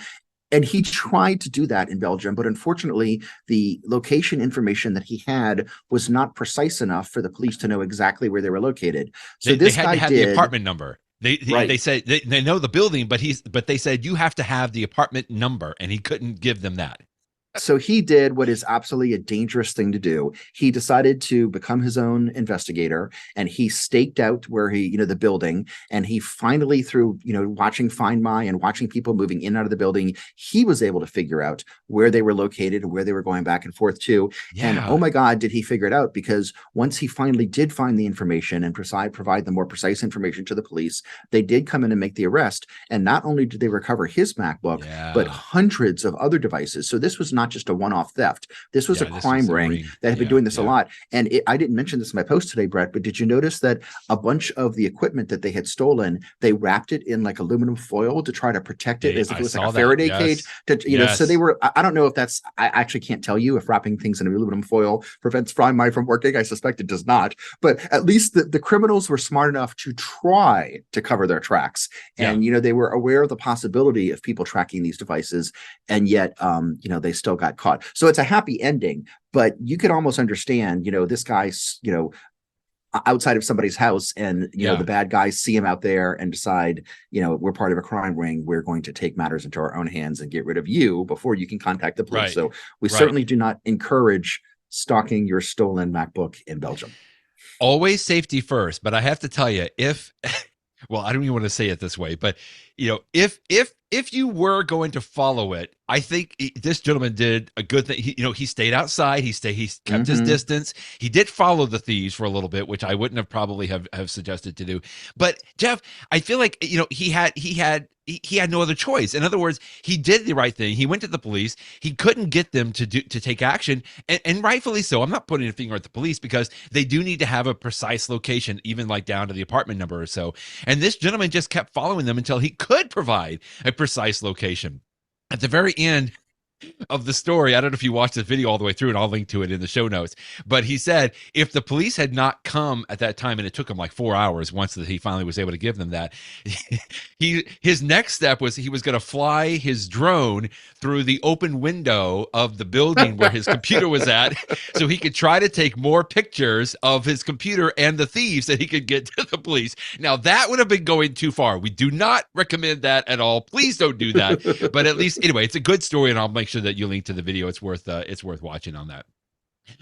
And he tried to do that in Belgium, but unfortunately, the location information that he had was not precise enough for the police to know exactly where they were located. So they had to have the apartment number. They said they know the building, but they said you have to have the apartment number, and he couldn't give them that. So he did what is absolutely a dangerous thing to do. He decided to become his own investigator, and he staked out where the building, and he finally, through, watching Find My and watching people moving in and out of the building, he was able to figure out where they were located and where they were going back and forth to. Yeah. And oh my God, did he figure it out? Because once he finally did find the information and provide the more precise information to the police, they did come in and make the arrest. And not only did they recover his MacBook, but hundreds of other devices. So this was not just a one-off theft. This was a crime ring that had been doing this a lot. And I didn't mention this in my post today, Brett, but did you notice that a bunch of the equipment that they had stolen, they wrapped it in like aluminum foil to try to protect it as if it was like a Faraday cage? So they were, I don't know if that's, I actually can't tell you if wrapping things in aluminum foil prevents Find My from working. I suspect it does not. But at least the criminals were smart enough to try to cover their tracks. And, they were aware of the possibility of people tracking these devices. And yet, they still got caught. So it's a happy ending, but you could almost understand, this guy's, outside of somebody's house, and the Yeah. bad guys see him out there and decide, we're part of a crime ring, we're going to take matters into our own hands and get rid of you before you can contact the police. Right. So we Right. certainly do not encourage stalking your stolen MacBook in Belgium. Always safety first, but I have to tell you, if well, I don't even want to say it this way, but if you were going to follow it, I think this gentleman did a good thing. He stayed outside. He kept his distance. He did follow the thieves for a little bit, which I wouldn't have probably have suggested to do. But Jeff, I feel like he had no other choice. In other words, he did the right thing. He went to the police. He couldn't get them to take action, and rightfully so. I'm not pointing a finger at the police because they do need to have a precise location, even like down to the apartment number or so. And this gentleman just kept following them until he could provide a precise location. At the very end of the story, I don't know if you watched the video all the way through, and I'll link to it in the show notes, but he said if the police had not come at that time, and it took him like 4 hours once that he finally was able to give them that, his next step was he was going to fly his drone through the open window of the building where his computer was at so he could try to take more pictures of his computer and the thieves that he could get to the police. Now that would have been going too far. We do not recommend that at all. Please don't do that. But at least, anyway, it's a good story, and I'll make sure that you link to the video. It's worth watching on that.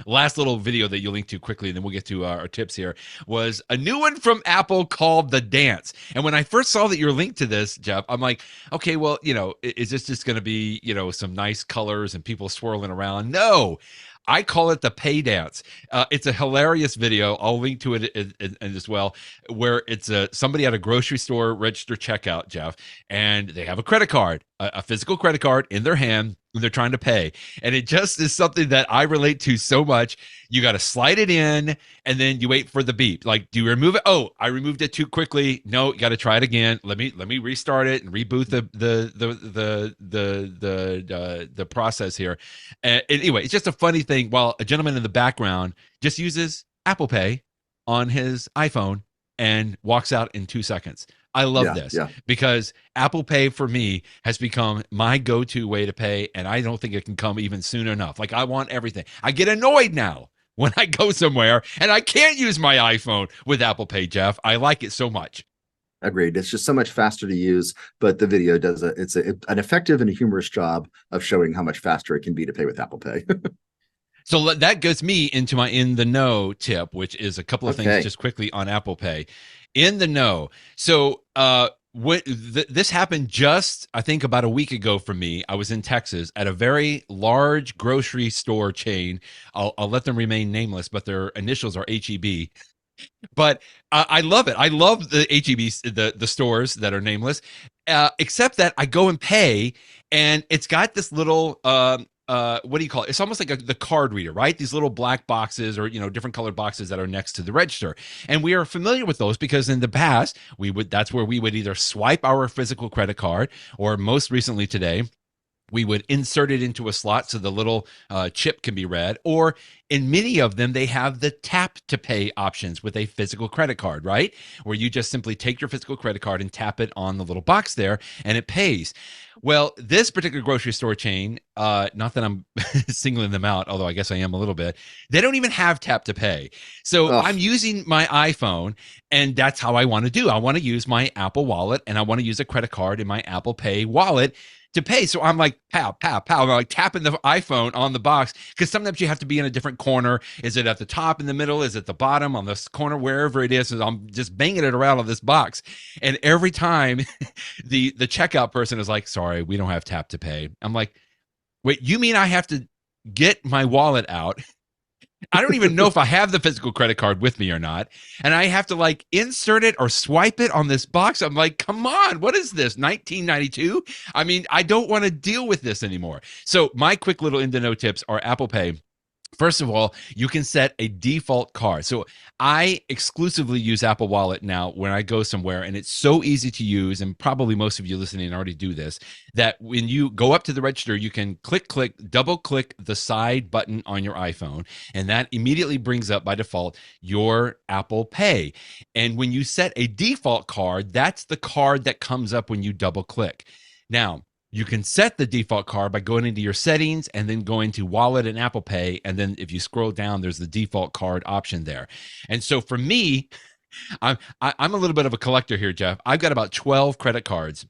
Last little video that you link to quickly, and then we'll get to our tips here, was a new one from Apple called The Dance. And when I first saw that you're linked to this, Jeff, I'm like, okay, well, is this just going to be, some nice colors and people swirling around? No. I call it the pay dance. It's a hilarious video. I'll link to it as well, where it's somebody at a grocery store register checkout, Jeff, and they have a credit card, a physical credit card in their hand, and they're trying to pay. And it just is something that I relate to so much. You got to slide it in, and then you wait for the beep. Like, do you remove it? Oh, I removed it too quickly. No, you got to try it again. Let me restart it and reboot the process here. Anyway, it's just a funny thing. While a gentleman in the background just uses Apple Pay on his iPhone and walks out in 2 seconds. I love this because Apple Pay for me has become my go-to way to pay, and I don't think it can come even soon enough. Like, I want everything. I get annoyed now when I go somewhere and I can't use my iPhone with Apple Pay, Jeff. I like it so much. Agreed. It's just so much faster to use, but the video does an effective and a humorous job of showing how much faster it can be to pay with Apple Pay. So that gets me into my in the know tip, which is a couple of things just quickly on Apple Pay. In the know. So this happened just, I think, about a week ago for me. I was in Texas at a very large grocery store chain. I'll let them remain nameless, but their initials are HEB. But I love it. I love the HEB, the stores that are nameless, except that I go and pay, and it's got this little what do you call it? It's almost like the card reader, right? These little black boxes or, different colored boxes that are next to the register. And we are familiar with those because in the past, that's where we would either swipe our physical credit card, or most recently today, we would insert it into a slot so the little chip can be read. Or in many of them, they have the tap to pay options with a physical credit card, right? Where you just simply take your physical credit card and tap it on the little box there and it pays. Well, this particular grocery store chain, not that I'm singling them out, although I guess I am a little bit, they don't even have tap to pay. So I'm using my iPhone, and that's how I want to do. I want to use my Apple Wallet, and I want to use a credit card in my Apple Pay wallet to pay. So I'm like, pow, pow, pow. I'm like tapping the iPhone on the box, because sometimes you have to be in a different corner. Is it at the top, in the middle? Is it the bottom, on this corner, wherever it is? So I'm just banging it around on this box. And every time the checkout person is like, sorry, we don't have tap to pay. I'm like, wait, you mean I have to get my wallet out? I don't even know if I have the physical credit card with me or not. And I have to like insert it or swipe it on this box. I'm like, come on, what is this, 1992? I mean, I don't want to deal with this anymore. So my quick little in the know tips are Apple Pay. First of all, you can set a default card. So I exclusively use Apple Wallet now when I go somewhere, and it's so easy to use, and probably most of you listening already do this, that when you go up to the register, you can double click the side button on your iPhone, and that immediately brings up by default your Apple Pay. And when you set a default card, that's the card that comes up when you double click. Now, you can set the default card by going into your settings and then going to wallet and Apple Pay. And then if you scroll down, there's the default card option there. And so for me, I'm a little bit of a collector here, Jeff. I've got about 12 credit cards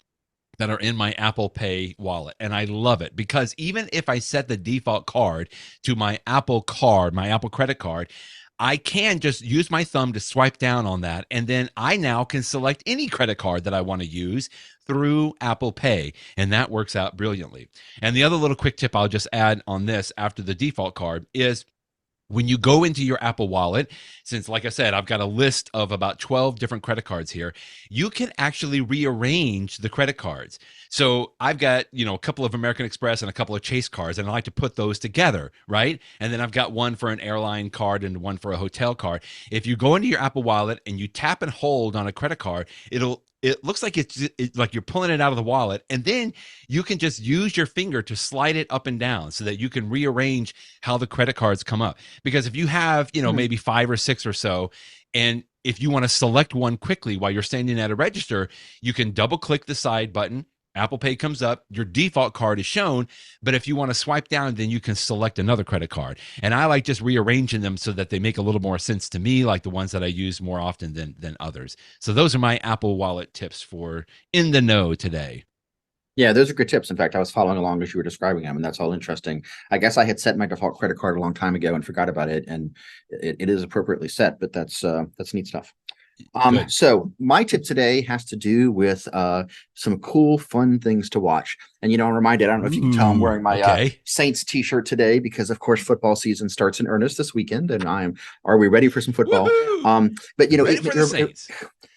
that are in my Apple Pay wallet. And I love it because even if I set the default card to my Apple card, my Apple credit card, I can just use my thumb to swipe down on that. And then I now can select any credit card that I want to use through Apple Pay. And that works out brilliantly. And the other little quick tip I'll just add on this after the default card is when you go into your Apple Wallet, since like I said, I've got a list of about 12 different credit cards here, you can actually rearrange the credit cards. So I've got, a couple of American Express and a couple of Chase cards, and I like to put those together, right? And then I've got one for an airline card and one for a hotel card. If you go into your Apple Wallet and you tap and hold on a credit card, it looks like it's like you're pulling it out of the wallet, and then you can just use your finger to slide it up and down so that you can rearrange how the credit cards come up. Because if you have, maybe 5 or 6 or so, and if you want to select one quickly while you're standing at a register, you can double click the side button. Apple Pay comes up, your default card is shown, but if you want to swipe down, then you can select another credit card. And I like just rearranging them so that they make a little more sense to me, like the ones that I use more often than others. So those are my Apple Wallet tips for In the Know today. Yeah, those are good tips. In fact, I was following along as you were describing them, and that's all interesting. I guess I had set my default credit card a long time ago and forgot about it, and it is appropriately set, but that's neat stuff. So my tip today has to do with some cool, fun things to watch. And, I'm reminded, I don't know if you can tell, I'm wearing my Saints t-shirt today because, of course, football season starts in earnest this weekend, and are we ready for some football? But,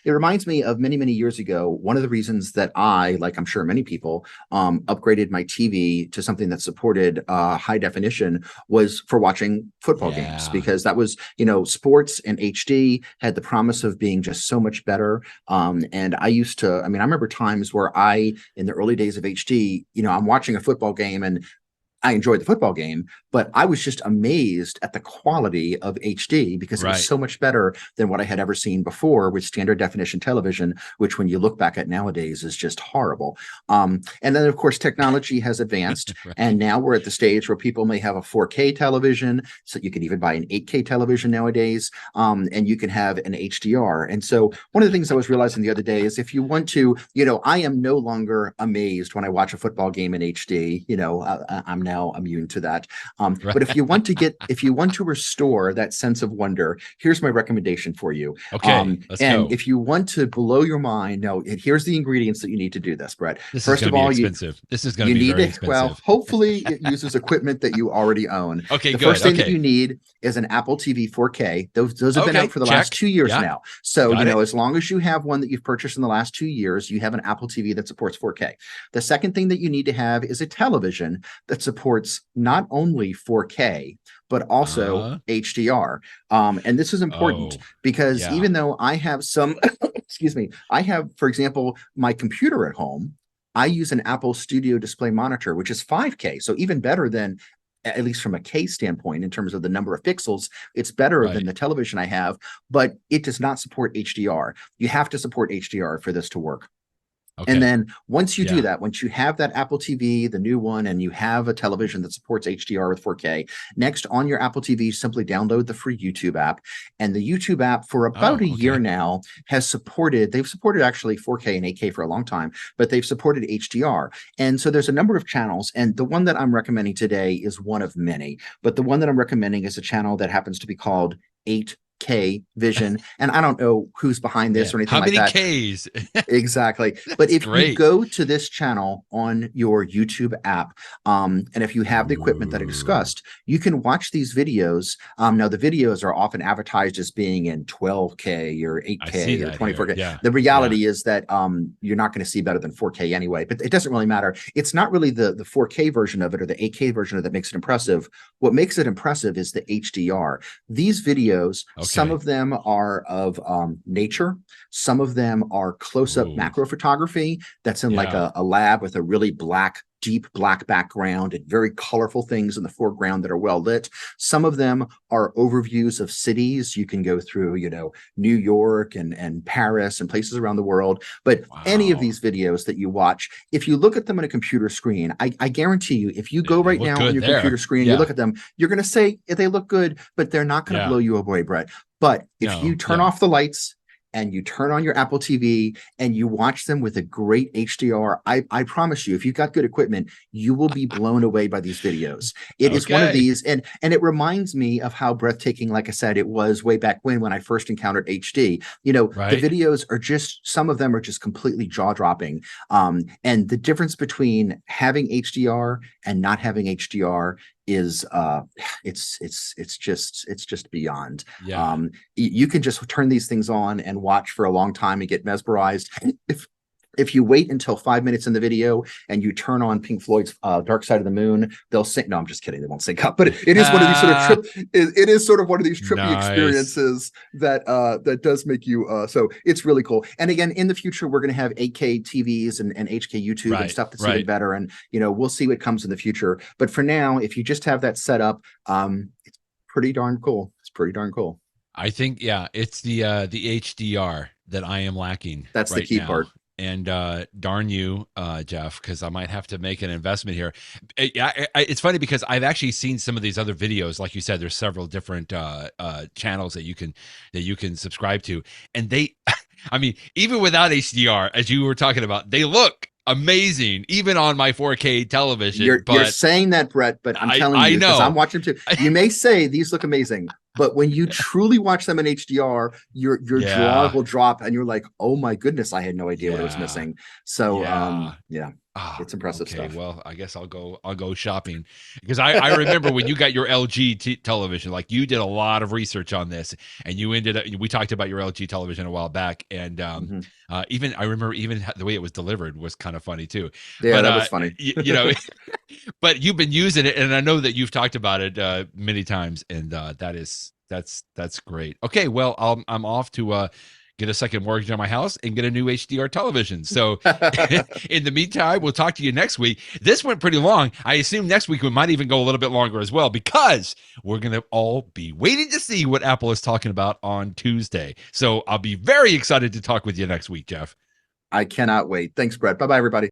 it reminds me of many, many years ago. One of the reasons that I, like I'm sure many people, upgraded my TV to something that supported high definition was for watching football games, because that was, sports and HD had the promise of being just so much better. And I remember times where in the early days of HD, I'm watching a football game and I enjoyed the football game, but I was just amazed at the quality of HD because it was so much better than what I had ever seen before with standard definition television, which when you look back at nowadays is just horrible. And then, of course, technology has advanced, and now we're at the stage where people may have a 4K television, so you can even buy an 8K television nowadays, and you can have an HDR. And so one of the things I was realizing the other day is if you want to, I am no longer amazed when I watch a football game in HD. I'm now immune to that. But if you want to restore that sense of wonder, here's my recommendation for you. Okay, let's go. If you want to blow your mind, here's the ingredients that you need to do this, Brett. First of all, expensive. This is going to be very expensive. Well, hopefully it uses equipment that you already own. Okay, the first thing that you need is an Apple TV 4K. Those have been out for the last 2 years now. So, as long as you have one that you've purchased in the last 2 years, you have an Apple TV that supports 4K. The second thing that you need to have is a television that supports not only 4K, but also HDR. And this is important because even though I have some, I have, for example, my computer at home, I use an Apple Studio Display monitor, which is 5K. So even better than, at least from a K standpoint, in terms of the number of pixels, it's better than the television I have, but it does not support HDR. You have to support HDR for this to work. Okay. And then once you do that, once you have that Apple TV, the new one, and you have a television that supports HDR with 4K, next on your Apple TV, simply download the free YouTube app. And the YouTube app for about a year now they've supported actually 4K and 8K for a long time, but they've supported HDR. And so there's a number of channels. And the one that I'm recommending today is one of many, but the one that I'm recommending is a channel that happens to be called 8K Vision, and I don't know who's behind this or anything like that. How many Ks? Exactly. But if you go to this channel on your YouTube app, and if you have the equipment that I discussed, you can watch these videos. Now, the videos are often advertised as being in 12K or 8K or 24K. Yeah. The reality is that you're not going to see better than 4K anyway, but it doesn't really matter. It's not really the 4K version of it or the 8K version of it that makes it impressive. What makes it impressive is the HDR. These videos, some of them are of nature. Some of them are close-up macro photography that's in like a lab with a really black deep black background and very colorful things in the foreground that are well lit. Some of them are overviews of cities. You can go through, New York and Paris and places around the world. But any of Wow. these videos that you watch, if you look at them on a computer screen, I guarantee you, if you go They right look now good on your there. computer screen, and you Yeah. look at them, you're going to say they look good, but they're not going to Yeah. blow you away, Brett. But if No. you turn Yeah. off the lights and you turn on your Apple TV and you watch them with a great HDR, I promise you, if you've got good equipment, you will be blown away by these videos. It is one of Okay. these, and it reminds me of how breathtaking, like I said, it was way back when I first encountered HD. The Right. videos are just, some of them are just completely jaw-dropping. And the difference between having HDR and not having HDR is it's just beyond. Yeah. You can just turn these things on and watch for a long time and get mesmerized. If you wait until 5 minutes in the video and you turn on Pink Floyd's Dark Side of the Moon, they'll sync. No, I'm just kidding. They won't sync up, but it is one of these sort of it is sort of one of these trippy Nice. experiences that does make you so it's really cool. And again, in the future, we're going to have 8K TVs and HK YouTube and stuff that's even better. And we'll see what comes in the future. But for now, if you just have that set up, it's pretty darn cool. It's pretty darn cool. I think, yeah, it's the HDR that I am lacking. That's right the key now. part. And darn you, Jeff, because I might have to make an investment here. It's funny because I've actually seen some of these other videos. Like you said, there's several different channels that you can subscribe to, and they, I mean, even without HDR, as you were talking about, they look amazing, even on my 4K television. You're saying that, Brett, but I'm telling you, because I'm watching them too. You may say these look amazing, but when you truly watch them in HDR, your jaw will drop, and you're like, "Oh my goodness, I had no idea what I was missing." So, it's impressive stuff. Well, I guess I'll go shopping, because I remember when you got your LG television, like you did a lot of research on this, and we talked about your LG television a while back, and even I remember even the way it was delivered was kind of funny too. Yeah, that was funny. But you've been using it, and I know that you've talked about it many times, and that's great. Okay, well, I'm off to get a second mortgage on my house and get a new HDR television. So in the meantime, we'll talk to you next week. This went pretty long. I assume next week we might even go a little bit longer as well, because we're going to all be waiting to see what Apple is talking about on Tuesday. So I'll be very excited to talk with you next week, Jeff. I cannot wait. Thanks, Brett. Bye-bye, everybody.